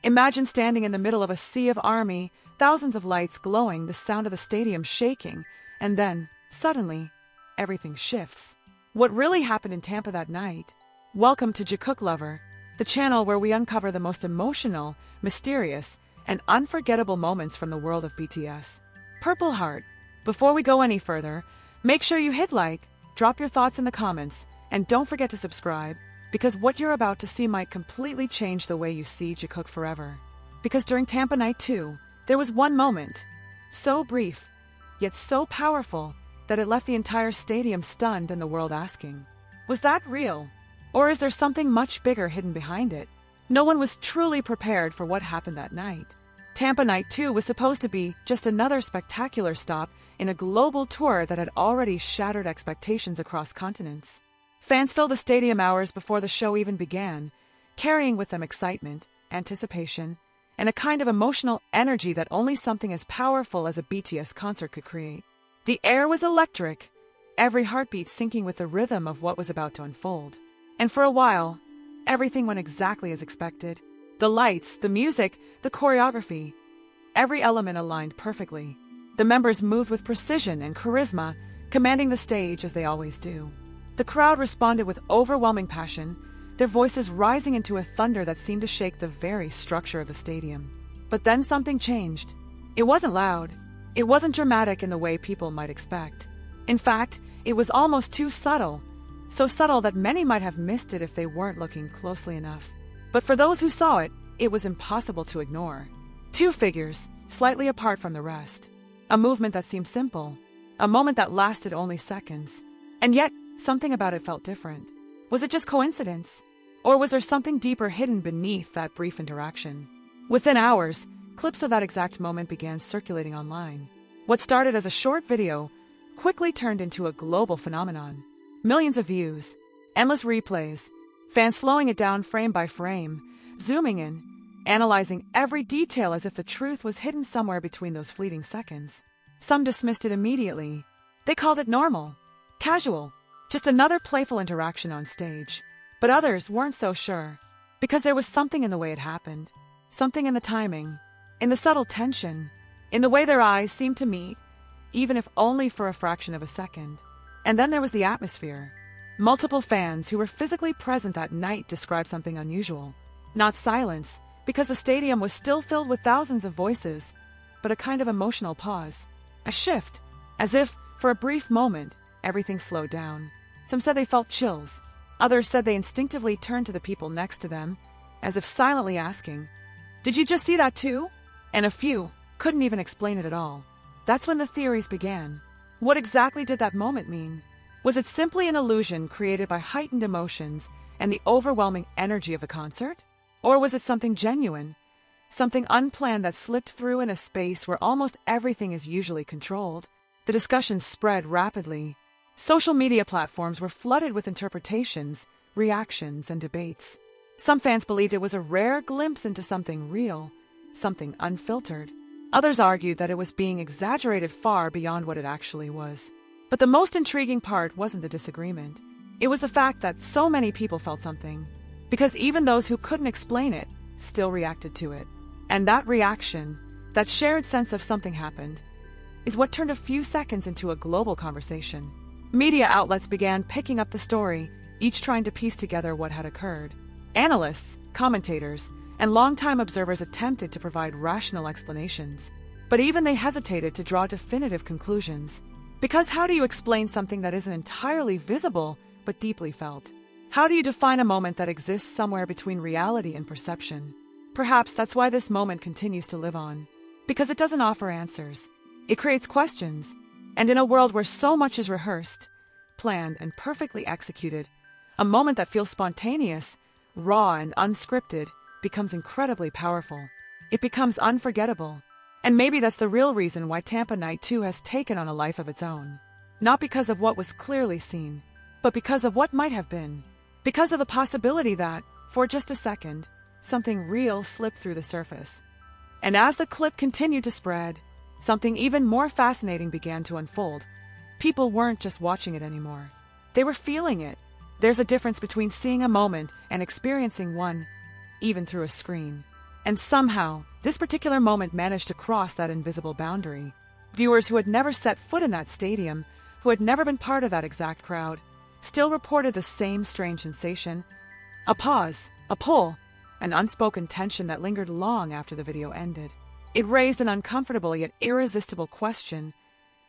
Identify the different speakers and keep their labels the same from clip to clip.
Speaker 1: Imagine standing in the middle of a sea of army, thousands of lights glowing, the sound of the stadium shaking, and then, suddenly, everything shifts. What really happened in Tampa that night? Welcome to Jikook Lover, the channel where we uncover the most emotional, mysterious, and unforgettable moments from the world of BTS. Purple Heart. Before we go any further, make sure you hit like, drop your thoughts in the comments, and don't forget to subscribe, because what you're about to see might completely change the way you see Jikook forever. Because during Tampa Night 2, there was one moment, so brief, yet so powerful, that it left the entire stadium stunned and the world asking, was that real? Or is there something much bigger hidden behind it? No one was truly prepared for what happened that night. Tampa Night 2 was supposed to be just another spectacular stop in a global tour that had already shattered expectations across continents. Fans filled the stadium hours before the show even began, carrying with them excitement, anticipation, and a kind of emotional energy that only something as powerful as a BTS concert could create. The air was electric, every heartbeat syncing with the rhythm of what was about to unfold. And for a while, everything went exactly as expected. The lights, the music, the choreography, every element aligned perfectly. The members moved with precision and charisma, commanding the stage as they always do. The crowd responded with overwhelming passion, their voices rising into a thunder that seemed to shake the very structure of the stadium. But then something changed. It wasn't loud. It wasn't dramatic in the way people might expect. In fact, it was almost too subtle. So subtle that many might have missed it if they weren't looking closely enough. But for those who saw it, it was impossible to ignore. Two figures, slightly apart from the rest. A movement that seemed simple. A moment that lasted only seconds. And yet, something about it felt different. Was it just coincidence? Or was there something deeper hidden beneath that brief interaction? Within hours, clips of that exact moment began circulating online. What started as a short video quickly turned into a global phenomenon. Millions of views, endless replays, fans slowing it down frame by frame, zooming in, analyzing every detail as if the truth was hidden somewhere between those fleeting seconds. Some dismissed it immediately. They called it normal, casual, just another playful interaction on stage. But others weren't so sure, because there was something in the way it happened, something in the timing, in the subtle tension, in the way their eyes seemed to meet, even if only for a fraction of a second. And then there was the atmosphere. Multiple fans who were physically present that night described something unusual. Not silence, because the stadium was still filled with thousands of voices, but a kind of emotional pause. A shift, as if, for a brief moment, everything slowed down. Some said they felt chills. Others said they instinctively turned to the people next to them, as if silently asking, "Did you just see that too?" And a few couldn't even explain it at all. That's when the theories began. What exactly did that moment mean? Was it simply an illusion created by heightened emotions and the overwhelming energy of the concert? Or was it something genuine, something unplanned that slipped through in a space where almost everything is usually controlled? The discussion spread rapidly. Social media platforms were flooded with interpretations, reactions, and debates. Some fans believed it was a rare glimpse into something real, something unfiltered. Others argued that it was being exaggerated far beyond what it actually was. But the most intriguing part wasn't the disagreement. It was the fact that so many people felt something, because even those who couldn't explain it still reacted to it. And that reaction, that shared sense of something happened, is what turned a few seconds into a global conversation. Media outlets began picking up the story, each trying to piece together what had occurred. Analysts, commentators, and longtime observers attempted to provide rational explanations. But even they hesitated to draw definitive conclusions. Because how do you explain something that isn't entirely visible but deeply felt? How do you define a moment that exists somewhere between reality and perception? Perhaps that's why this moment continues to live on. Because it doesn't offer answers. It creates questions. And in a world where so much is rehearsed, planned, and perfectly executed, a moment that feels spontaneous, raw, and unscripted becomes incredibly powerful. It becomes unforgettable. And maybe that's the real reason why Tampa Night 2 has taken on a life of its own. Not because of what was clearly seen, but because of what might have been. Because of the possibility that, for just a second, something real slipped through the surface. And as the clip continued to spread, something even more fascinating began to unfold. People weren't just watching it anymore. They were feeling it. There's a difference between seeing a moment and experiencing one, even through a screen. And somehow, this particular moment managed to cross that invisible boundary. Viewers who had never set foot in that stadium, who had never been part of that exact crowd, still reported the same strange sensation. A pause, a pull, an unspoken tension that lingered long after the video ended. It raised an uncomfortable yet irresistible question.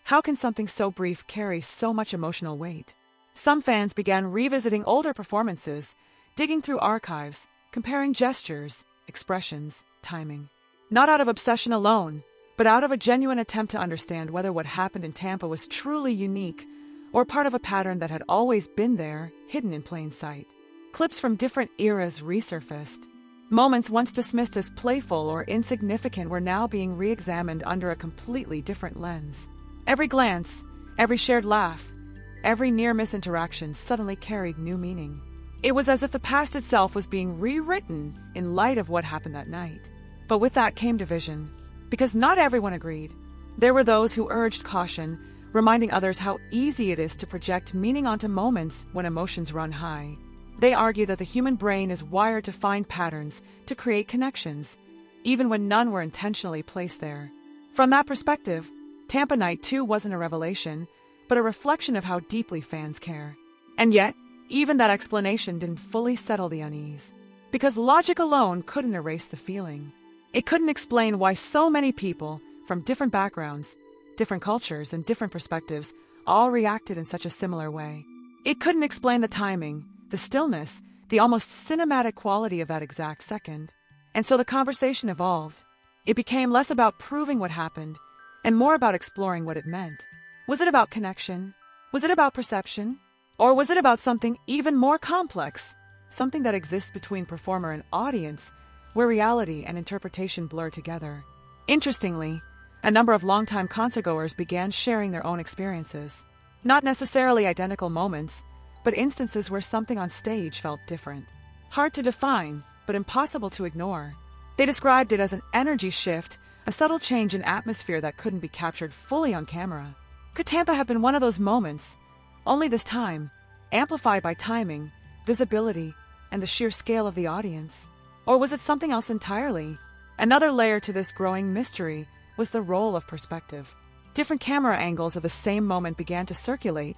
Speaker 1: How can something so brief carry so much emotional weight? Some fans began revisiting older performances, digging through archives, comparing gestures, expressions, timing. Not out of obsession alone, but out of a genuine attempt to understand whether what happened in Tampa was truly unique or part of a pattern that had always been there, hidden in plain sight. Clips from different eras resurfaced. Moments once dismissed as playful or insignificant were now being re-examined under a completely different lens. Every glance, every shared laugh, every near-miss interaction suddenly carried new meaning. It was as if the past itself was being rewritten in light of what happened that night. But with that came division, because not everyone agreed. There were those who urged caution, reminding others how easy it is to project meaning onto moments when emotions run high. They argue that the human brain is wired to find patterns, to create connections, even when none were intentionally placed there. From that perspective, Tampa Night 2 wasn't a revelation, but a reflection of how deeply fans care. And yet, even that explanation didn't fully settle the unease. Because logic alone couldn't erase the feeling. It couldn't explain why so many people, from different backgrounds, different cultures, and different perspectives, all reacted in such a similar way. It couldn't explain the timing, the stillness, the almost cinematic quality of that exact second. And so the conversation evolved. It became less about proving what happened, and more about exploring what it meant. Was it about connection? Was it about perception? Or was it about something even more complex? Something that exists between performer and audience, where reality and interpretation blur together. Interestingly, a number of longtime concertgoers began sharing their own experiences. Not necessarily identical moments, but instances where something on stage felt different. Hard to define, but impossible to ignore. They described it as an energy shift, a subtle change in atmosphere that couldn't be captured fully on camera. Could Tampa have been one of those moments? Only this time, amplified by timing, visibility, and the sheer scale of the audience. Or was it something else entirely? Another layer to this growing mystery was the role of perspective. Different camera angles of the same moment began to circulate,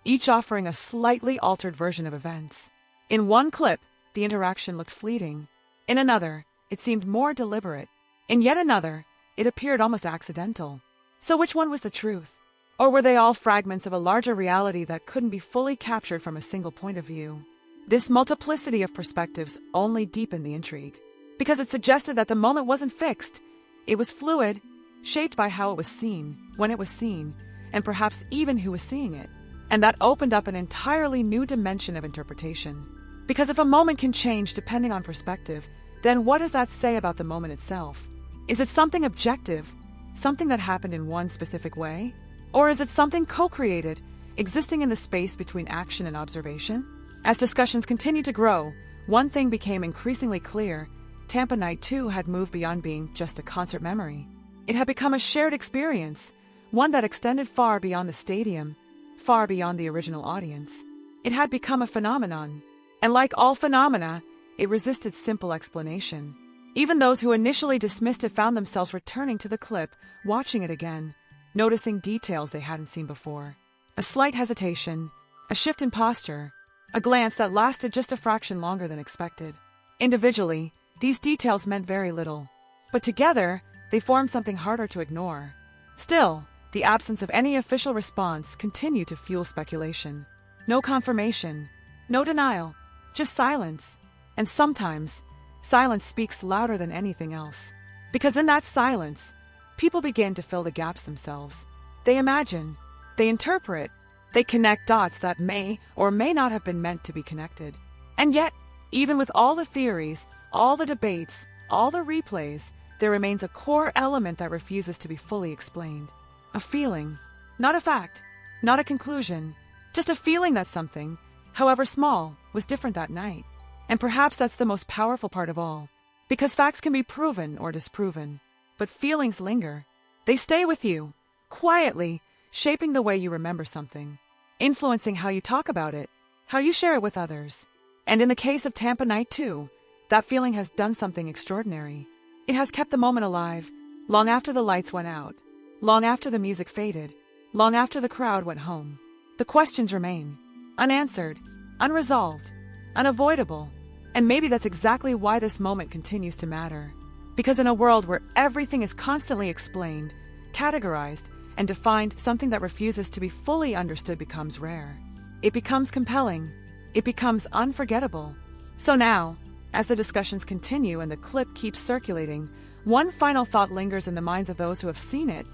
Speaker 1: each offering a slightly altered version of events. In one clip, the interaction looked fleeting. In another, it seemed more deliberate. In yet another, it appeared almost accidental. So which one was the truth? Or were they all fragments of a larger reality that couldn't be fully captured from a single point of view? This multiplicity of perspectives only deepened the intrigue, because it suggested that the moment wasn't fixed. It was fluid, shaped by how it was seen, when it was seen, and perhaps even who was seeing it. And that opened up an entirely new dimension of interpretation. Because if a moment can change depending on perspective, then what does that say about the moment itself? Is it something objective, something that happened in one specific way? Or is it something co-created, existing in the space between action and observation? As discussions continued to grow, one thing became increasingly clear. Tampa Night 2 had moved beyond being just a concert memory. It had become a shared experience, one that extended far beyond the stadium, far beyond the original audience. It had become a phenomenon, and like all phenomena, it resisted simple explanation. Even those who initially dismissed it found themselves returning to the clip, watching it again, noticing details they hadn't seen before. A slight hesitation, a shift in posture, a glance that lasted just a fraction longer than expected. Individually, these details meant very little, but together, they formed something harder to ignore. Still, the absence of any official response continued to fuel speculation. No confirmation, no denial, just silence. And sometimes, silence speaks louder than anything else. Because in that silence, people begin to fill the gaps themselves. They imagine, they interpret, they connect dots that may or may not have been meant to be connected. And yet, even with all the theories, all the debates, all the replays, there remains a core element that refuses to be fully explained. A feeling, not a fact, not a conclusion, just a feeling that something, however small, was different that night. And perhaps that's the most powerful part of all, because facts can be proven or disproven, but feelings linger. They stay with you, quietly, shaping the way you remember something, influencing how you talk about it, how you share it with others. And in the case of Tampa Night 2, that feeling has done something extraordinary. It has kept the moment alive, long after the lights went out, long after the music faded, long after the crowd went home. The questions remain, unanswered, unresolved, unavoidable. And maybe that's exactly why this moment continues to matter. Because in a world where everything is constantly explained, categorized, and defined, something that refuses to be fully understood becomes rare. It becomes compelling. It becomes unforgettable. So now, as the discussions continue and the clip keeps circulating, one final thought lingers in the minds of those who have seen it,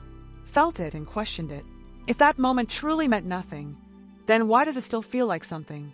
Speaker 1: felt it, and questioned it. If that moment truly meant nothing, then why does it still feel like something?